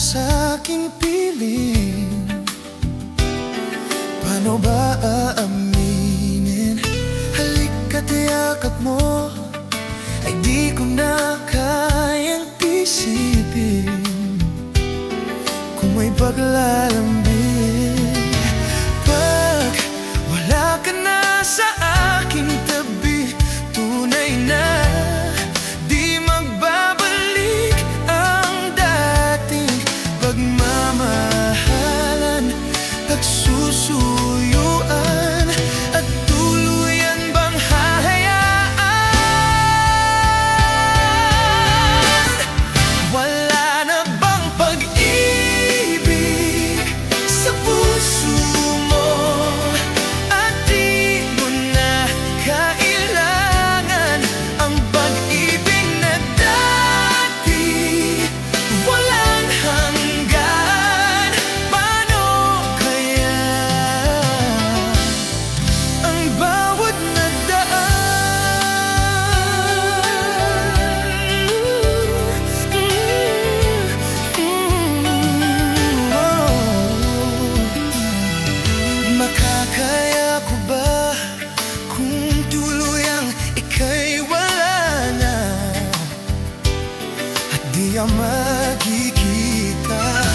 sa aking piling. Paano ba aaminin? Halika't yakap mo ay di ko na kayang isipin. Kung may paglalambing, pag wala ka na sa aking tabi, tunay na di magbabalik ang dating pagmamahalan, pagsusuyuan at tuluyan bang hahayaan? Wala na bang pag-ibig sa puso mo at di mo na kailangan ang pag-ibig na dati walang hanggan? Paano kaya ang bawat makakaya ko ba kung tuluyang ika'y wala na at di ang magkikita?